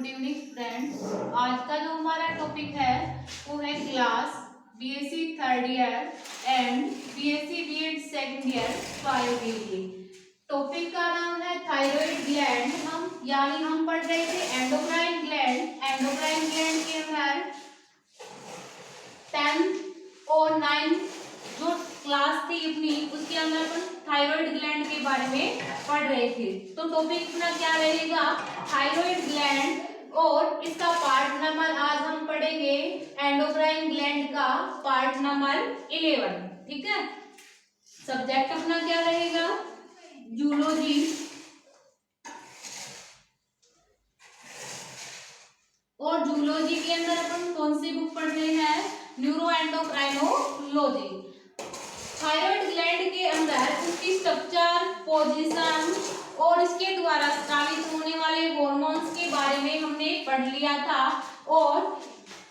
Good evening friends. आज का जो हमारा टॉपिक है वो है class BSc third year and BSc BEd second year biochemistry. Topic का नाम है थायराइड ग्लैंड। हम पढ़ रहे थे एंडोक्राइन ग्लैंड। एंडोक्राइन ग्लैंड के अंदर 10th और 9th जो क्लास थी अपनी उसके अंदर अपन थायराइड ग्लैंड के बारे में पढ़ रहे थे। तो टॉपिक अपना क्या रहेगा, थायराइड ग्लैंड, और इसका पार्ट नंबर आज हम पढ़ेंगे एंडोक्राइन ग्लैंड का पार्ट नंबर 11। ठीक है, सब्जेक्ट अपना क्या रहेगा, जूलॉजी। और जूलॉजी के अंदर अपन कौन सी बुक पढ़ रहे हैं, न्यूरोएंडोक्राइनोलॉजी। थायराइड ग्लैंड के अंदर उसकी स्ट्रक्चर, पोजीशन और इसके द्वारा स्रावित होने वाले हार्मोन्स के बारे में हमने पढ़ लिया था। और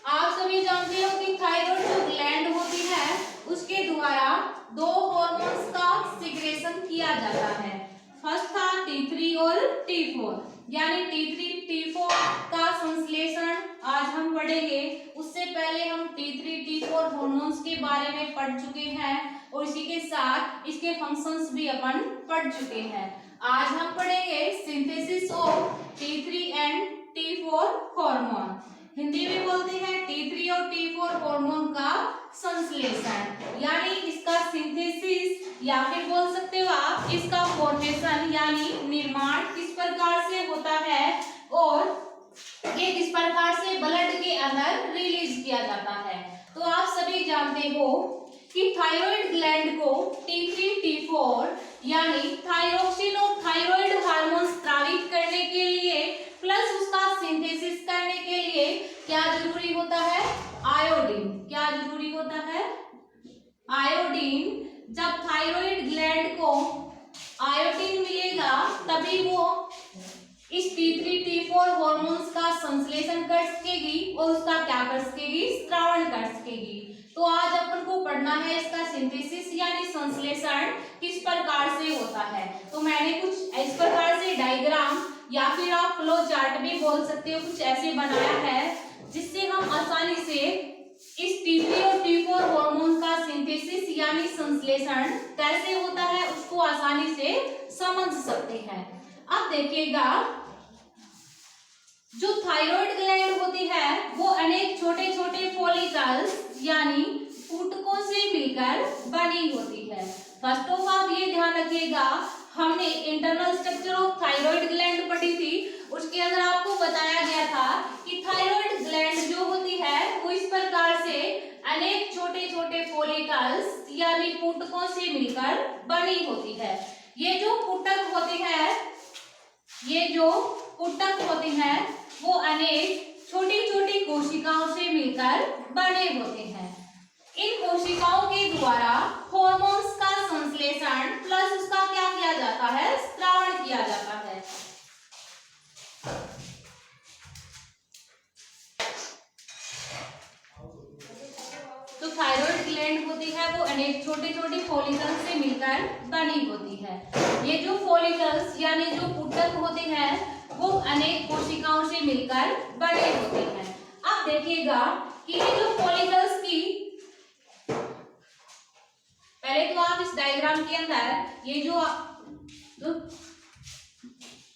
आप सभी जानते हो कि थायराइड जो ग्लैंड होती है उसके द्वारा दो हार्मोन्स का सिक्रेशन किया जाता है। फर्स्ट था T3 और T4, यानी T3 T4 का संश्लेषण आज हम पढ़ेंगे। उससे पहले हम T3 T4 हार्मोन्स के बारे में पढ़ चुके हैं और इसी के साथ इसके फंक्शंस भी अपन पढ़ चुके हैं। आज हम पढ़ेंगे synthesis of T3 and T4 hormone. Hindi में बोलते हैं T3 और T4 हार्मोन का संश्लेषण, यानी इसका सिंथेसिस, या फिर बोल सकते हो आप इसका फॉर्मेशन यानी निर्माण किस प्रकार से होता है और ये किस प्रकार से ब्लड के अंदर रिलीज किया जाता है। तो आप सभी जानते हो कि थायराइड ग्लैंड को T3 T4 यानी थायरोक्सिन और थायराइड हार्मोन स्रावित करने के लिए प्लस उसका सिंथेसिस करने के लिए क्या जरूरी होता है, आयोडीन। क्या जरूरी होता है, आयोडीन। जब थायराइड ग्लैंड को आयोडीन मिलेगा तभी वो इस T3 T4 हार्मोन्स का संश्लेषण कर सकेगी और उसका क्या कर सकेगी, स्रावण कर सकेगी। तो आज अपन को पढ़ना है इसका सिंथेसिस यानी संश्लेषण किस प्रकार से होता है। तो मैंने कुछ इस प्रकार से डायग्राम या फिर आप फ्लो चार्ट भी बोल सकते हो, कुछ ऐसे बनाया है जिससे हम आसानी से इस T3 और T4 हार्मोन का सिंथेसिस यानी संश्लेषण कैसे होता है उसको आसानी से समझ सकते हैं। अब देखिएगा, जो थायराइड ग्लैंड होती है वो अनेक छोटे छोटे फॉलिकल्स यानी ऊतकों से मिलकर बनी होती है। फर्स्ट ऑफ आप ये ध्यान रखिएगा, हमने internal structure of thyroid gland पढ़ी थी, उसके अंदर आपको बताया गया था कि थायराइड ग्लैंड जो होती है वो इस प्रकार से अनेक छोटे छोटे फॉलिकल्स यानी ऊतकों से मिलकर बनी होती है। ये जो ऊतक होते हैं वो अनेक छोटी छोटी कोशिकाओं से मिलकर बने होते हैं। इन कोशिकाओं के द्वारा हार्मोन्स का संश्लेषण प्लस उसका क्या किया जाता है, स्रावण किया जाता है। तो थायराइड ग्लैंड होती है वो अनेक छोटे छोटे फॉलिकल्स से मिलकर बनी होती है। ये जो फॉलिकल्स यानी जो ऊतक होते हैं वो अनेक कोशिकाओं से मिलकर बने होते हैं। अब देखिएगा कि ये जो फॉलिकल्स की, पहले तो आप इस डायग्राम के अंदर ये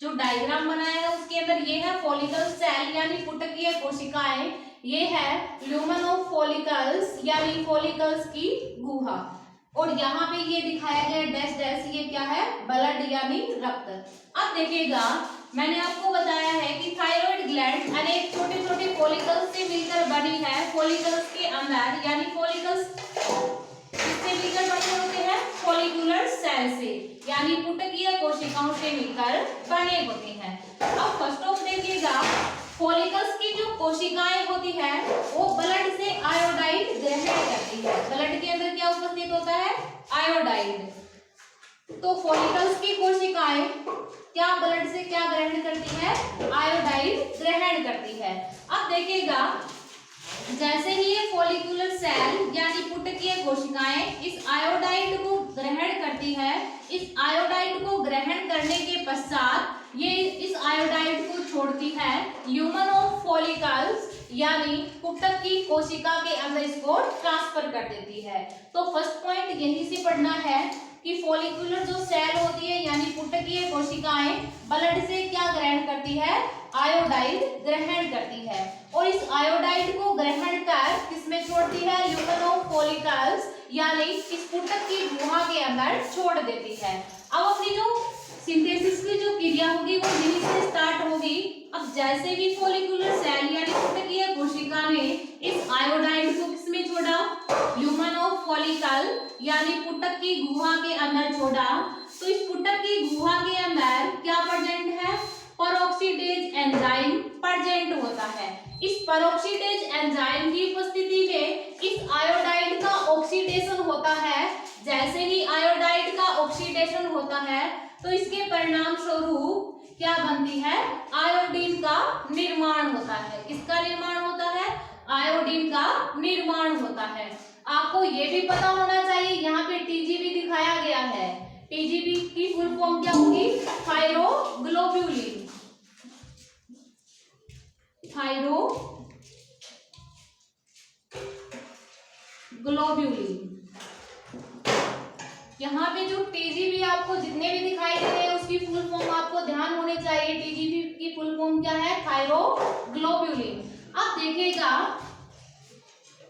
जो डायग्राम बनाया है उसके अंदर ये है फॉलिकल सेल यानी ऊतकीय कोशिकाएं, ये है ल्यूमेन ऑफ फॉलिकल्स यानी फॉलिकल्स की गुहा, और यहाँ पे ये दिखाया गया डैश डैश, ये क्या है, ब्लड यानी रक्त। अब देखिएगा, मैंने आपको बताया है कि थायराइड ग्लैंड अनेक छोटे छोटे फॉलिकल्स से मिलकर बनी है। फॉलिकल्स के अंदर यानी फॉलिकल्स किससे मिलकर बने होते हैं, फॉलिकुलर सेल से यानी ऊतकीय कोशिकाओं से मिलकर बने होते हैं। अब फर्स्ट ऑफ देखिएगा, फॉलिकल्स की जो कोशिकाएं होती है वो ब्लड से आयोडाइड ग्रहण करती है। ब्लड के अंदर क्या उपस्थित होता है, आयोडाइड। तो फॉलिकल्स की कोशिकाएं क्या ब्लड से क्या ग्रहण करती है, आयोडाइड ग्रहण करती है। अब देखिएगा, जैसे ही ये फॉलिकुलर सेल यानी ऊतकीय कोशिकाएं इस आयोडाइड को ग्रहण करती है, इस आयोडाइड को ग्रहण करने के पश्चात ये इस आयोडाइड को छोड़ती है ल्यूमेन यानी पुटक की कोशिका के अंदर इसको ट्रांसफर कर देती है। तो फर्स्ट पॉइंट यहीं से पढ़ना है कि फॉलिकुलर जो सेल होती है यानी पुटकीय कोशिकाएं ब्लड से क्या ग्रहण करती है, आयोडाइड ग्रहण करती है, और इस आयोडाइड को ग्रहण कर किसमें छोड़ती है, ल्यूमेन ऑफ फॉलिकल्स यानी इस पुटक की गुहा के अंदर छोड़ देती है। अब अपनी जो सिंथेसिस की जो क्रिया होगी वो यहीं से स्टार्ट होगी। अब जैसे भी फॉलिकुलर सेल यानी पुटकीय कोशिका ने इस आयोडाइड को किसमें छोड़ा, ल्यूमेन ऑफ फॉलिकल यानी पुटक की गुहा के अंदर छोड़ा, तो इस पुटक की गुहा के अंदर क्या प्रेजेंट है, पेरोक्सीडेज एंजाइम प्रेजेंट होता है। इस पेरोक्सीडेज एंजाइम की उपस्थिति में इस आयोडाइड का ऑक्सीडेशन होता है। जैसे ही आयोडाइड का ऑक्सीडेशन होता है तो इसके परिणाम स्वरूप क्या बनती है, आयोडीन का निर्माण होता है। किसका निर्माण होता है, आयोडीन का निर्माण होता है। आपको ये भी पता होना चाहिए, यहाँ पे टीजीबी दिखाया गया है, टीजीबी की फुल फॉर्म क्या होगी, थायरोग्लोब्यूलिन। थायरोग्लोब्यूलिन, यहाँ पे जो टीजीबी आपको जितने भी दिखाई दे रहे हैं उसकी फुल फॉर्म आपको ध्यान होने चाहिए। टीजीबी की फुल फॉर्म क्या है, थायरोग्लोब्यूलिन। अब देखिएगा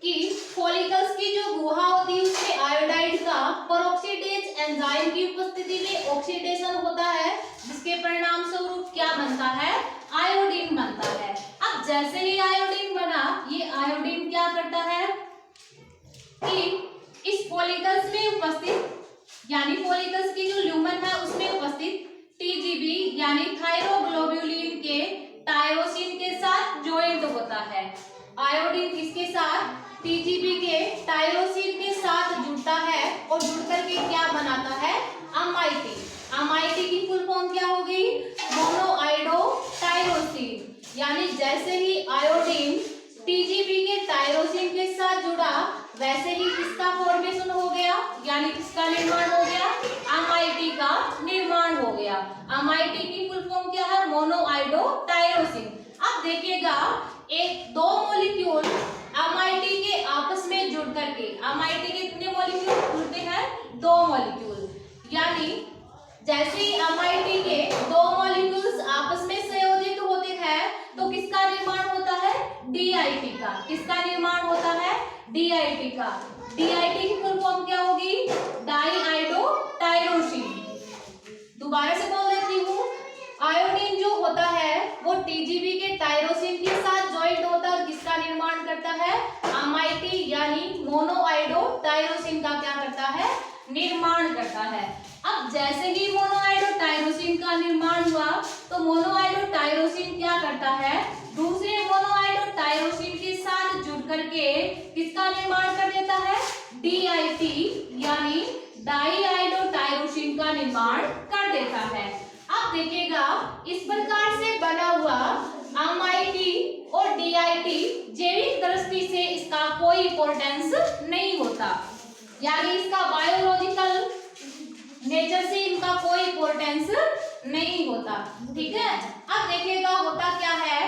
कि फॉलिकल्स की जो गुहा होती है उसमें आयोडाइड का पेरोक्सीडेज एंजाइम की उपस्थिति में ऑक्सीडेशन होता है, जिसके परिणाम स्वरूप क्या बनता है, आयोडीन बनता है। अब जैसे ही आयोडीन बना, ये आयोडीन क्या करता है कि इस फॉलिकल्स में उपस्थित यानी फॉलिकल्स की जो ल्यूमेन है उसमें उपस्थित टीजीबी यानी थायरोग्लोब्यूलिन के टायरोसिन के साथ ज्वाइंट होता है। आयोडीन किसके साथ, टीजीबी के टायरोसिन के साथ जुड़ता है और जुड़कर के क्या बनाता है, अमाइटी। अमाइटी की फुल फॉर्म क्या होगी, मोनोआइडो टायरोसिन। यानी जैसे ही आयोडीन टीजीबी के टायरोसिन के साथ जुड़ा वैसे ही किसका फॉर्मेशन हो गया, यानी किसका निर्माण हो गया, अमाइटी का निर्माण हो गया। अमाइटी की फुल फॉर्म क्या है, मोनोआइडो टायरोसिन। अब देखिएगा एक दो मॉलिक्यूल अमाइटी के आपस में जुड़ करके, अमाइटी के कितने मॉलिक्यूल जुड़ते हैं, दो मॉलिक्यूल। यानी जैसे ही अमाइटी के दो मॉलिक्यूल्स आपस में संयोजित होते हैं तो किसका निर्माण होता है, डीआईटी का। किसका निर्माण होता है, डीआईटी का। डीआईटी की फुल फॉर्म क्या होगी, डाईआइडो टायरोसिन। दोबारा से बोल देती हूँ, आयोडीन जो होता है वो टीजीबी के टायरोसिन के साथ ज्वाइंट होता है और किसका निर्माण करता है, अमाइटी यानी मोनोआइडो टायरोसिन का क्या करता है, निर्माण करता है। अब जैसे ही मोनोआइडो टायरोसिन का निर्माण हुआ तो मोनोआइडो टायरोसिन क्या करता है, दूसरे मोनोआइडो टायरोसिन के साथ जुड़ करके किसका निर्माण कर देता है, डीआईटी यानी डाईआइडो टायरोसिन का निर्माण कर देता है। अब देखिएगा इस प्रकार से बना हुआ अमाइटी और डीआईटी जैविक दृष्टि से इसका कोई इंपॉर्टेंस नहीं होता, यानी इसका बायोलॉजिकल नेचर से इनका कोई इंपॉर्टेंस नहीं होता। ठीक है, अब देखिएगा होता क्या है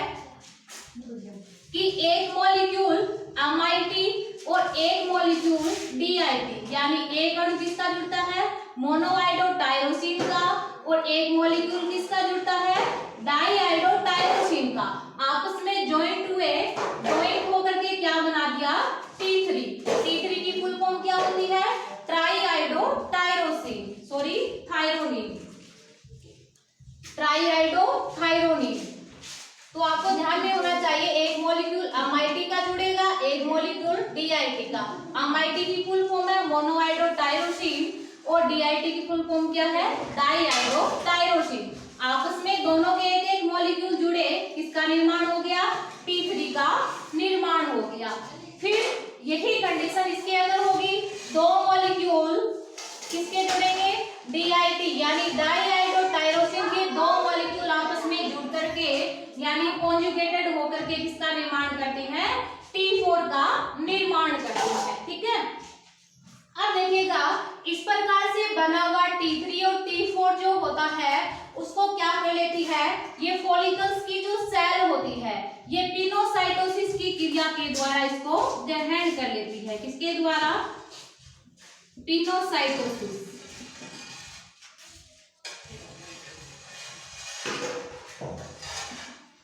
कि एक मॉलिक्यूल अमाइटी और एक मॉलिक्यूल डीआईटी, यानी एक अणु किसका जुड़ता है, मोनोआइडो टायरोसिन का, और एक मॉलिक्यूल किसका जुड़ता है, डाईआइडो टायरोसिन का। आपस में ज्वाइंट हुए, ज्वाइंट होकर के क्या बना दिया, T3। T3 की फुल फॉर्म क्या होती है, ट्राईआइडो टायरोसिन, सॉरी थायरोनिन, ट्राईआइडो थायरोनिन। तो आपको ध्यान में होना चाहिए, एक मॉलिक्यूल अमाइटी का जुड़ेगा, एक मॉलिक्यूल डीआईटी का। अमाइटी की फुल फॉर्म है मोनोआइडो टायरोसिन और डीआईटी की फुल फॉर्म क्या है, डाईआइडो टायरोसिन। आपस में दोनों के एक एक मॉलिक्यूल जुड़े, किसका निर्माण हो गया, T3 का निर्माण हो गया। फिर यही कंडीशन इसके अंदर होगी, दो मॉलिक्यूल किसके जुड़ेंगे, डीआईटी यानी डाईआइडो टायरोसिन के दो मॉलिक्यूल आपस में जुड़ करके यानी कॉन्जुगेटेड होकर के किसका निर्माण करते हैं, T4 का निर्माण करते हैं। ठीक है, अब देखिएगा इस प्रकार से बना हुआ T3 और T4 जो होता है उसको क्या कर लेती है, ये फॉलिकल्स की जो सेल होती है ये पिनोसाइटोसिस की क्रिया के द्वारा इसको ग्रहण कर लेती है। किसके द्वारा? पिनोसाइटोसिस।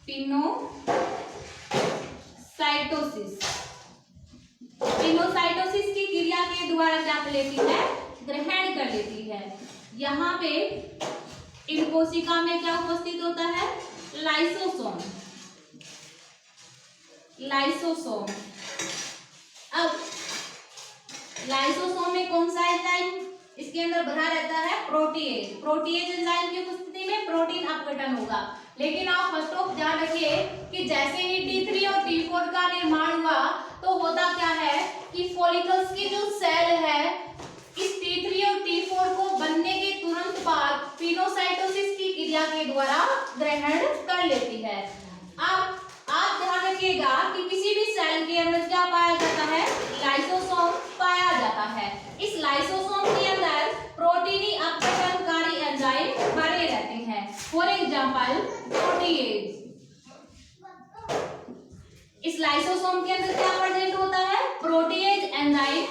पिनोसाइटोसिस पिनोसाइटोसिस की क्रिया के द्वारा क्या कर लेती है? ग्रहण कर लेती है। यहाँ पे इन कोशिका में क्या उपस्थित होता है? लाइसोसोम। लाइसोसोम। अब लाइसोसोम में कौन सा एंजाइम इसके अंदर भरा रहता है? प्रोटीएज। प्रोटीएज एंजाइम की उपस्थिति में प्रोटीन अपघटन होगा। लेकिन आप फर्स्ट ऑफ ध्यान रखिए कि जैसे ही T3 और T4 का निर्माण हुआ तो होता क्या है कि फॉलिकल्स की जो सेल है इस T3 और T4 को बनने के तुरंत बाद पिनोसाइटोसिस की क्रिया के द्वारा ग्रहण कर लेती है। अब आप ध्यान रखिएगा कि किसी भी सेल के अंदर क्या पाया जाता है? लाइसोसोम पाया जाता है। इस लाइसोसोम के अंदर प्रोटीनी अपघटनकारी एंजाइम भरे रहते हैं। For example protease. इस लाइसोसोम के अंदर क्या प्रेजेंट होता है? प्रोटीएज एंजाइम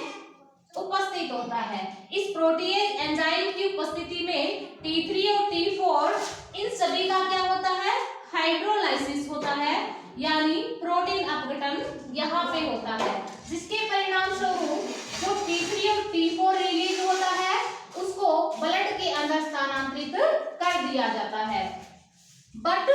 उपस्थित होता है। इस प्रोटीएज एंजाइम की उपस्थिति में T3 और T4 इन सभी का क्या होता है? हाइड्रोलाइसिस होता है, यानी प्रोटीन अपघटन यहाँ पे होता है, जिसके परिणाम स्वरूप जो T3 और T4 रिलीज होता है उसको ब्लड के अंदर स्थानांतरित कर दिया जाता है। बट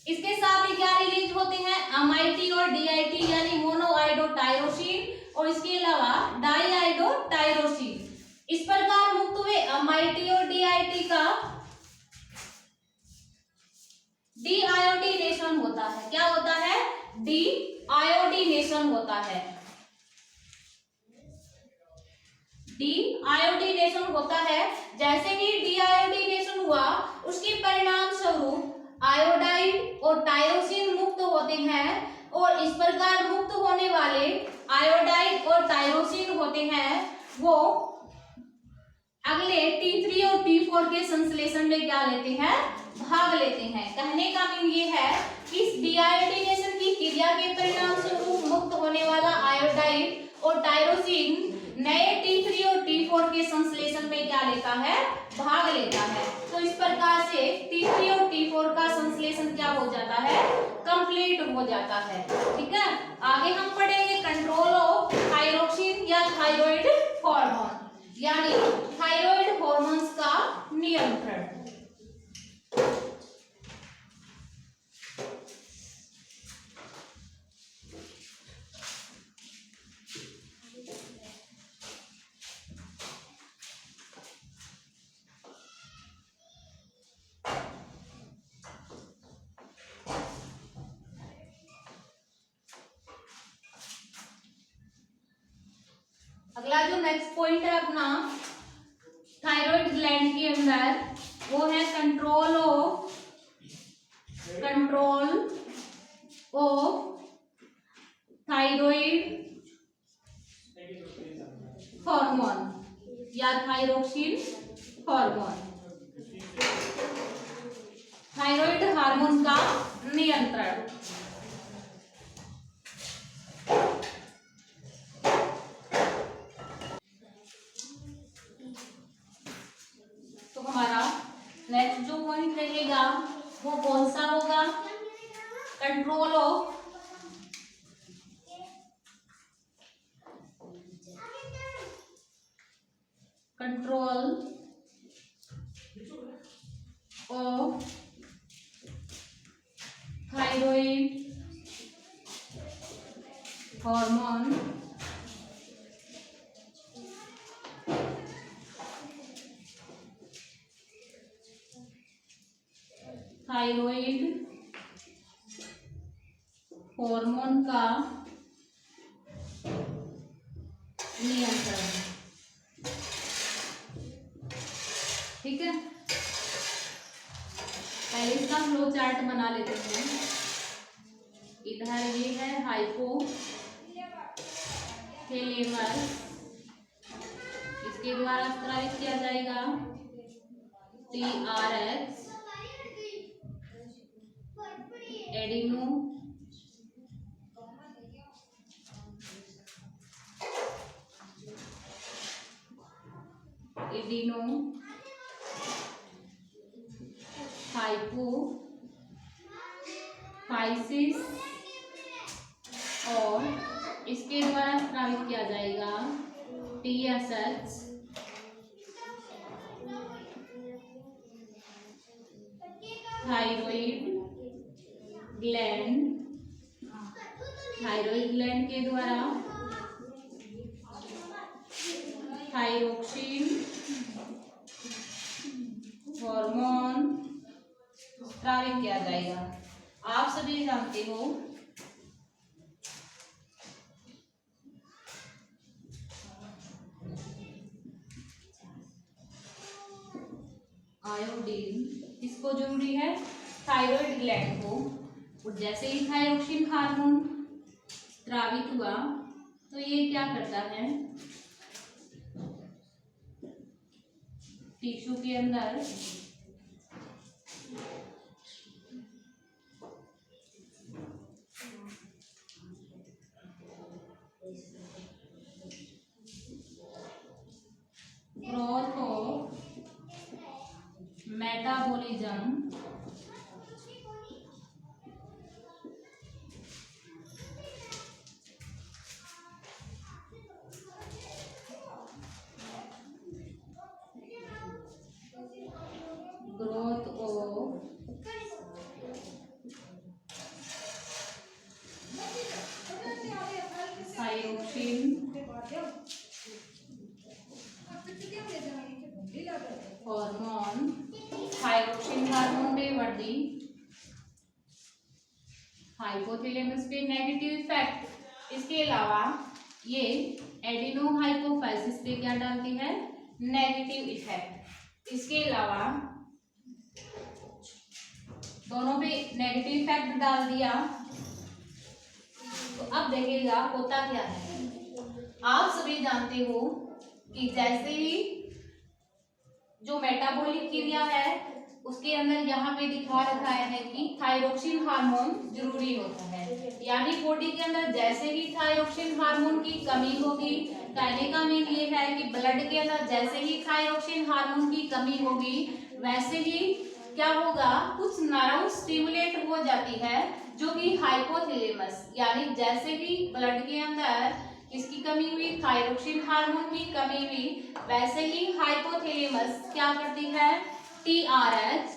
इसके साथ ही क्या रिलीज होते हैं? एमआईटी और डीआईटी यानी मोनोआइडोटायरोसिन और इसके अलावा डाईआइडोटायरोसिन। इस प्रकार मुक्त हुए एमआईटी और डीआईटी का डीआयोडीनेशन होता है। क्या होता है? डीआयोडीनेशन होता है। डीआयोडीनेशन होता है। जैसे ही डीआयोडीनेशन हुआ उसके परिणाम स्वरूप आयोडाइड और टायरोसिन मुक्त होते हैं और इस प्रकार मुक्त होने वाले आयोडाइड और टायरोसिन होते हैं वो अगले T3 और T4 के संश्लेषण में क्या लेते हैं? भाग लेते हैं। कहने का मीन ये है कि इस डीआयोडीनेशन की क्रिया के परिणाम स्वरूप मुक्त होने वाला आयोडाइड और टायरोसिन नए T3 और T4 के संश्लेषण में क्या लेता है? भाग लेता है। तो इस प्रकार से T3 और T4 का संश्लेषण क्या हो जाता है? कंप्लीट हो जाता है। ठीक है, आगे हम पढ़ेंगे कंट्रोल ऑफ थायरोक्सिन या थायराइड हार्मोन, यानी थायराइड हार्मोन्स का नियंत्रण। अगला जो नेक्स्ट पॉइंट है अपना थायराइड ग्लैंड के अंदर वो है कंट्रोल ऑफ थायराइड हार्मोन या थायरोक्सिन हार्मोन। थायराइड हार्मोन का नियंत्रण। तो हमारा नेक्स्ट जो पॉइंट रहेगा वो कौन सा होगा? Control of thyroid hormone thyroid hormone का नियंत्रण। ठीक है, पहले इसका फ्लो चार्ट बना लेते हैं। इधर ये है हाइपोथैलेमस, इसके द्वारा स्रावित किया जाएगा TRX, एडिनो एडिनो हाइपोफाइसिस और इसके द्वारा स्रावित किया जाएगा TSH, थायराइड ग्लैंड के द्वारा थायरोक्सिन हार्मोन स्रावित किया जाएगा। आप सभी जानते हो आयोडीन किसको जरूरी है? थायराइड ग्लैंड को। और जैसे ही थायरोक्सिन हार्मोन स्रावित हुआ तो ये क्या करता है, टिश्यू के अंदर growth of metabolism thyroxine hormone, thyroxine hormone में वृद्धि, हाइपोथैलेमस पे नेगेटिव इफेक्ट। इसके अलावा ये एडिनो हाइपोफाइसिस पे क्या डालती है? Negative effect. इसके अलावा दोनों पे नेगेटिव इफेक्ट डाल दिया तो अब देखिएगा होता क्या है। आप सभी जानते हो कि जैसे ही जो मेटाबॉलिक क्रिया है उसके अंदर यहाँ पे दिखा रखा है कि थायरोक्सिन हार्मोन जरूरी होता है, यानी बॉडी के अंदर जैसे ही थायरोक्सिन हार्मोन की कमी होगी, कहने का मीन ये है कि ब्लड के अंदर जैसे ही थायरोक्सिन हार्मोन की कमी होगी वैसे ही क्या होगा, कुछ नर्व स्टिमुलेट हो जाती है जो कि हाइपोथैलेमस, यानी जैसे ही ब्लड के अंदर किसकी कमी हुई, थायरोक्सिन हार्मोन की कमी हुई, वैसे ही हाइपोथैलेमस क्या करती है, TRH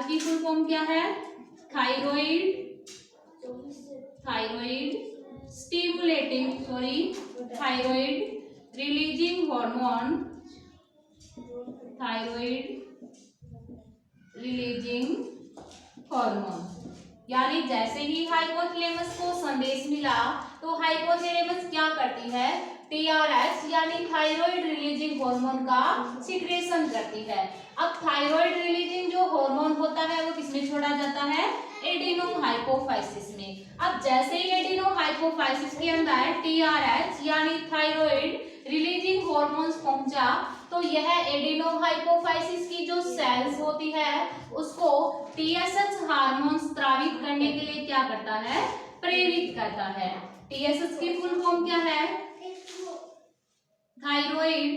की फुल फॉर्म क्या है, थायराइड रिलीजिंग हार्मोन, यानी जैसे ही हाइपोथैलेमस को संदेश मिला तो हाइपोथैलेमस क्या करती है, TRH यानी थायराइड रिलीजिंग हार्मोन का सिक्रेशन करती है। अब थायराइड रिलीजिंग जो हार्मोन होता है वो किसमें छोड़ा जाता है, एडिनो हाइपोफाइसिस में। अब जैसे ही एडिनो हाइपोफाइसिस के अंदर TRH यानी थायराइड रिलीजिंग हार्मोन्स पहुंचा तो यह एडिनो हाइपोफाइसिस की जो सेल्स होती है उसको TSH हार्मोन स्रावित करने के लिए क्या करता है, प्रेरित करता है। TSH की फुल फॉर्म क्या है, थायराइड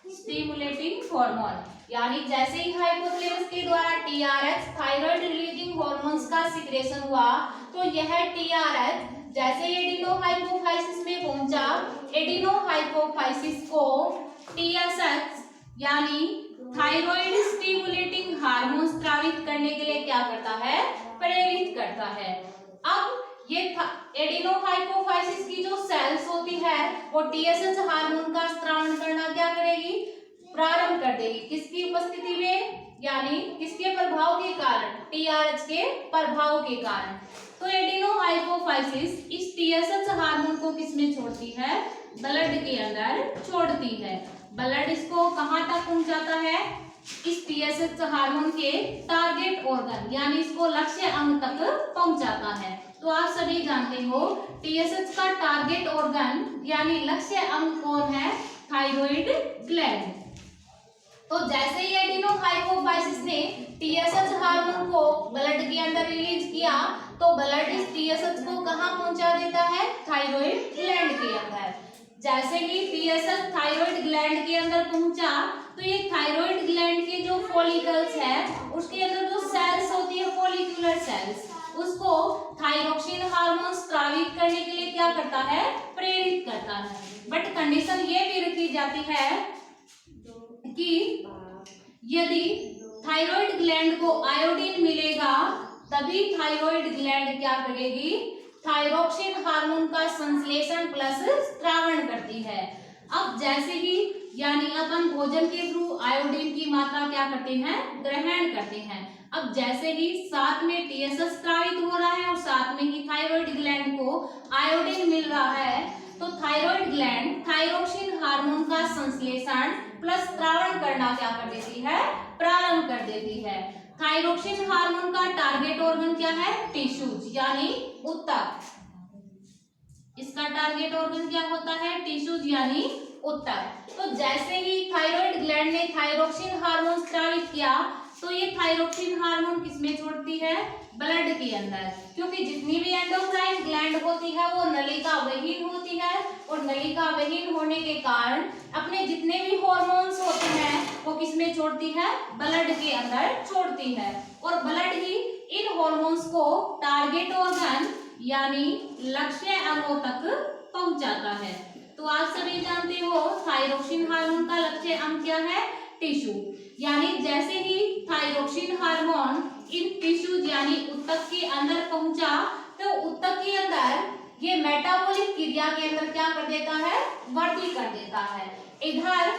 स्टिमुलेटिंग हार्मोन, यानी जैसे ही हाइपोथैलेमस के द्वारा TRH थायराइड रिलीजिंग हार्मोन्स का सिक्रेशन हुआ तो यह TRH जैसे एडिनो हाइपोफाइसिस में पहुंचा, एडिनो हाइपोफाइसिस को TSH यानी थायराइड स्टिमुलेटिंग हार्मोन स्रावित करने के लिए क्या करता है, प्रेरित करता है। अब ये एडिनो हाइपोफाइसिस की जो सेल्स होती है वो TSH हार्मोन का स्रावण करना क्या करेगी, प्रारंभ कर देगी, किसकी उपस्थिति में, यानी किसके प्रभाव के कारण, TRH के प्रभाव के कारण। तो एडिनो हाइपोफाइसिस इस TSH हार्मोन को किसमें छोड़ती है, ब्लड के अंदर छोड़ती है। ब्लड इसको कहां तक पहुंचाता है, इस TSH हार्मोन के टारगेट ऑर्गन यानी इसको लक्ष्य अंग तक पहुंचाता है। तो आप सभी जानते हो TSH का टारगेट ऑर्गन यानी लक्ष्य अंग कौन है, थायराइड ग्लैंड। तो जैसे ही एडिनोहाइपोफाइसिस ने टीएसएच हार्मोन को ब्लड के अंदर रिलीज किया तो ब्लड इस टीएसएच को कहाँ पहुंचा देता है, थायराइड ग्लैंड के अंदर। जैसे ही टीएसएच थायराइड ग्लैंड के अंदर पहुंचा तो ये थायराइड ग्लैंड के जो फॉलिकल्स है उसके अंदर जो सेल्स होती है फॉलिकुलर सेल्स, उसको थायरोक्सिन हार्मोन स्रावित करने के लिए क्या करता है, प्रेरित करता है। बट कंडीशन ये भी रखी जाती है कि यदि थायराइड ग्लैंड को आयोडीन मिलेगा तभी थायराइड ग्लैंड क्या करेगी, थायरोक्सिन हार्मोन का संश्लेषण प्लस स्रावण करती है। अब जैसे ही यानी अपन भोजन के थ्रू आयोडीन की मात्रा क्या करते हैं, ग्रहण करते हैं। अब जैसे ही साथ में टीएसएच स्रावित हो रहा है और साथ में ही थायराइड ग्लैंड को आयोडीन मिल रहा है तो थायराइड ग्लैंड थायरोक्सिन हार्मोन का संश्लेषण प्लस स्रावण करना क्या कर देती है, प्रारंभ कर देती है। थायरोक्सिन हार्मोन का टारगेट ऑर्गन क्या है, टिश्यूज यानी ऊतक। इसका टारगेट ऑर्गन क्या होता है, टिश्यूज यानी ऊतक। तो जैसे ही थायराइड ग्लैंड ने थायरोक्सिन हार्मोन स्रावित किया तो ये थायरोक्सिन हार्मोन किसमें छोड़ती है, ब्लड के अंदर, क्योंकि जितनी भी एंडोक्राइन ग्लैंड होती है वो नलिका विहीन होती है और नलिका विहीन होने के कारण अपने जितने भी हॉर्मोन्स होते हैं वो किसमें छोड़ती है, ब्लड के अंदर छोड़ती है। और ब्लड ही इन हॉर्मोन्स को टारगेट ऑर्गन यानी लक्ष्य अंगों तक पहुंचाता है। तो आप सभी जानते हो थायरोक्सिन हार्मोन का लक्ष्य अंग क्या है, टिश्यू। यानी जैसे ही थायरोक्सिन हार्मोन इन टिश्यूज यानी ऊतक के अंदर पहुंचा तो ऊतक के अंदर ये मेटाबॉलिक क्रिया के अंदर क्या कर देता है, वृद्धि कर देता है। इधर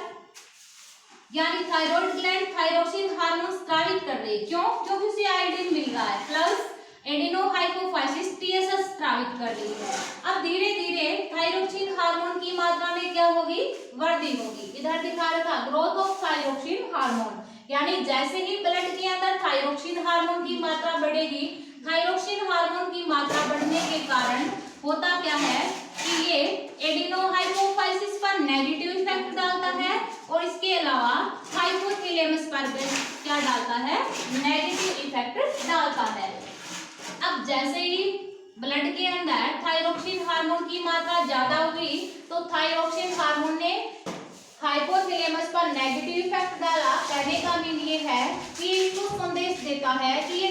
यानी थायराइड ग्लैंड थायरोक्सिन हार्मोन स्रावित कर रही है, क्यों, क्योंकि उसे आयोडीन मिल रहा है, प्लस एडिनोहाइपोफाइसिस टीएसएच स्रावित कर रही है। अब धीरे धीरे थायरोक्सिन हार्मोन की मात्रा में क्या होगी, वृद्धि होगी। इधर दिखा रखा ग्रोथ ऑफ थायरोक्सिन हार्मोन, यानी जैसे ही ब्लड के अंदर थायरोक्सिन हार्मोन की मात्रा बढ़ेगी, थायरोक्सिन हार्मोन की मात्रा बढ़ने के कारण होता क्या है कि ये एडिनोहाइपोफाइसिस पर नेगेटिव इफेक्ट डालता है और इसके अलावा हाइपोथैलेमस पर भी क्या डालता है, नेगेटिव इफेक्ट डालता है। अब जैसे ही ब्लड के अंदर थायरोक्सिन हार्मोन की मात्रा ज्यादा हुई तो थायरोक्सिन हार्मोन ने हाइपोथैलेमस पर नेगेटिव इफेक्ट डाला। कहने का मीन ये है कि इसको संदेश देता है कि ये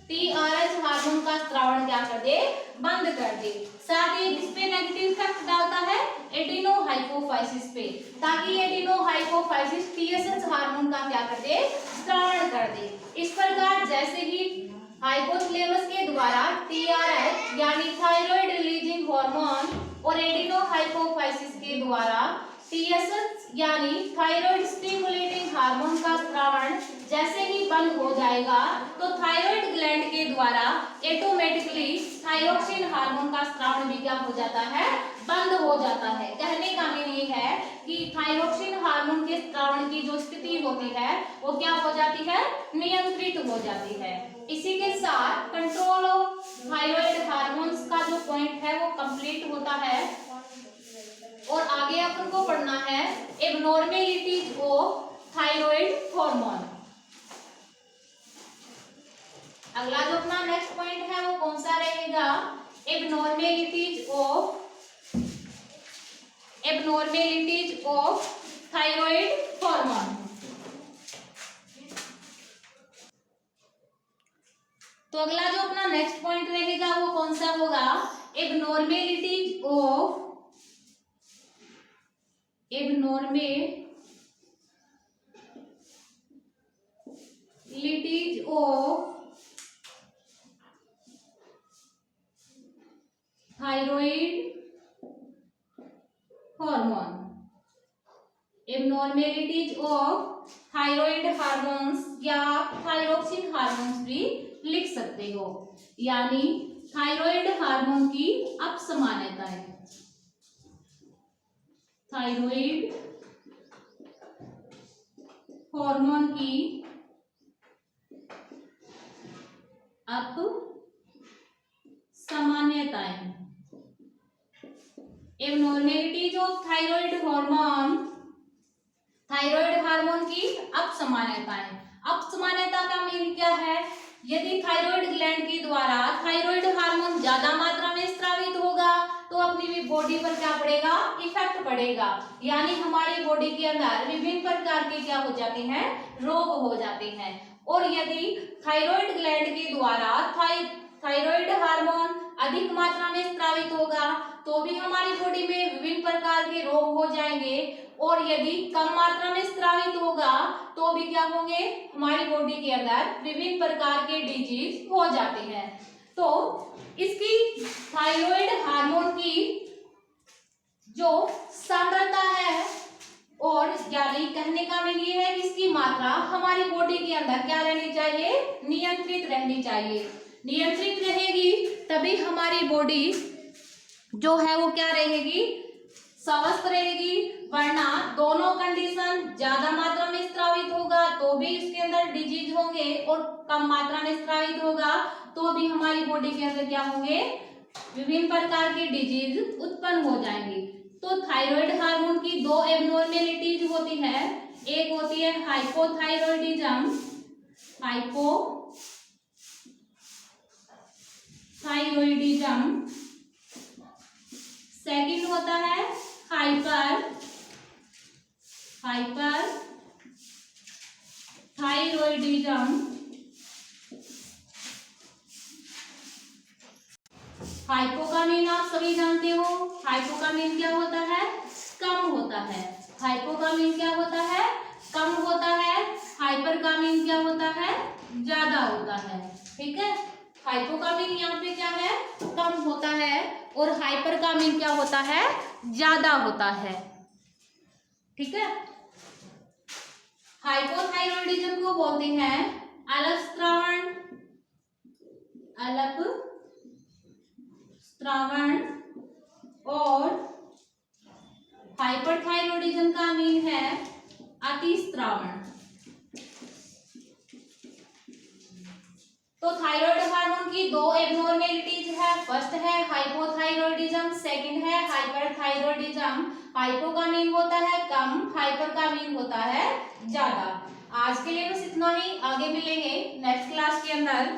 टीआरएच हार्मोन का स्रावण क्या कर दे, बंद कर दे। साथ ही इस पे नेगेटिव इफेक्ट डालता है एडिनोहाइपोफाइसिस पे, ताकि एडिनोहाइपोफाइसिस टीएसएच हार्मोन का क्या कर दे, स्रावण कर दे। इस प्रकार जैसे ही हाइपोथैलेमस के द्वारा टीआरएच यानी थायराइड रिलीजिंग हार्मोन और एडिनोहाइपोफाइसिस के द्वारा टीएसएच यानी थायराइड स्टिमुलेटिंग हार्मोन का स्रावण जैसे ही बंद हो जाएगा तो थायराइड ग्लैंड के द्वारा ऑटोमेटिकली थायरोक्सिन हार्मोन का स्रावण भी क्या हो जाता है, बंद हो जाता है। कहने का मीन ये है कि थायरोक्सिन हार्मोन के स्रावण की जो स्थिति होती है वो क्या हो जाती है, नियंत्रित हो जाती है। इसी के साथ कंट्रोल ऑफ थायराइड हार्मोन्स का जो पॉइंट है वो कंप्लीट होता है और आगे अपन को पढ़ना है एबनॉर्मेलिटीज ऑफ थायराइड हार्मोन। अगला जो अपना नेक्स्ट पॉइंट है वो कौन सा रहेगा, एबनॉर्मेलिटीज ऑफ थायराइड हार्मोन। तो अगला जो अपना नेक्स्ट पॉइंट रहेगा वो कौन सा होगा, abnormalities of thyroid hormone. Abnormalities of thyroid hormones या थायरोक्सिन हार्मोन्स भी लिख सकते हो, यानी थायराइड हार्मोन की अपसमानताएं। थायराइड हार्मोन की अपसमानताएं। Abnormalities of thyroid hormone, thyroid hormone की अपसमानताएं। अपसमानता का मीन क्या है? यदि थायराइड ग्लैंड के द्वारा थायराइड हार्मोन ज्यादा मात्रा में स्रावित होगा तो अपनी भी बॉडी पर क्या पड़ेगा? इफेक्ट पड़ेगा, यानी हमारी बॉडी के अंदर विभिन्न प्रकार के क्या हो जाते हैं? रोग हो जाते हैं। और यदि थायराइड ग्लैंड के द्वारा थायराइड हार्मोन अधिक मात्रा में स्रावित होगा तो भी हमारी बॉडी में विभिन्न प्रकार के रोग हो जाएंगे, और यदि कम मात्रा में स्रावित होगा तो भी क्या होंगे? हमारी बॉडी के अंदर विभिन्न प्रकार के डिजीज हो जाते हैं। तो इसकी थायराइड हार्मोन की जो सांद्रता है, और यानी कहने का मीन ये है कि इसकी मात्रा हमारी बॉडी के अंदर क्या रहनी चाहिए? नियंत्रित रहनी चाहिए। नियंत्रित रहेगी तभी हमारी बॉडी जो है वो क्या रहेगी? स्वस्थ रहेगी। वरना दोनों कंडीशन, ज्यादा मात्रा में स्रावित होगा तो भी इसके अंदर डिजीज होंगे, और कम मात्रा में स्रावित होगा तो भी हमारी बॉडी के अंदर क्या होंगे? विभिन्न प्रकार के डिजीज उत्पन्न हो जाएंगे। तो थायराइड हार्मोन की दो एबनॉर्मेलिटीज होती है। एक होती है हाइपोथायरॉयडिज्म, सेकंड होता है हाइपरथायरॉयडिज्म। हाइपो का मीन आप सभी जानते हो। हाइपो का मीन क्या होता है? कम होता है। हाइपो का मीन क्या होता है? कम होता है। हाइपर का मीन क्या होता है? ज्यादा होता है। ठीक है, हाइपो का मीन यहाँ पे क्या है? कम होता है, और हाइपर का मीन क्या होता है? ज्यादा होता है। ठीक है, हाइपोथायरॉयडिज्म को बोलते हैं अल्पस्रावन और हाइपरथायरॉयडिज्म का मीन है अतिस्रावन। तो थायराइड हार्मोन की दो एबनॉर्मेलिटीज है। फर्स्ट है हाइपोथायरॉयडिज्म, सेकंड है हाइपरथायरॉयडिज्म। हाइपो का मीन होता है कम, हाइपर का मीन होता है ज्यादा। आज के लिए बस इतना ही, आगे मिलेंगे नेक्स्ट क्लास के अंदर।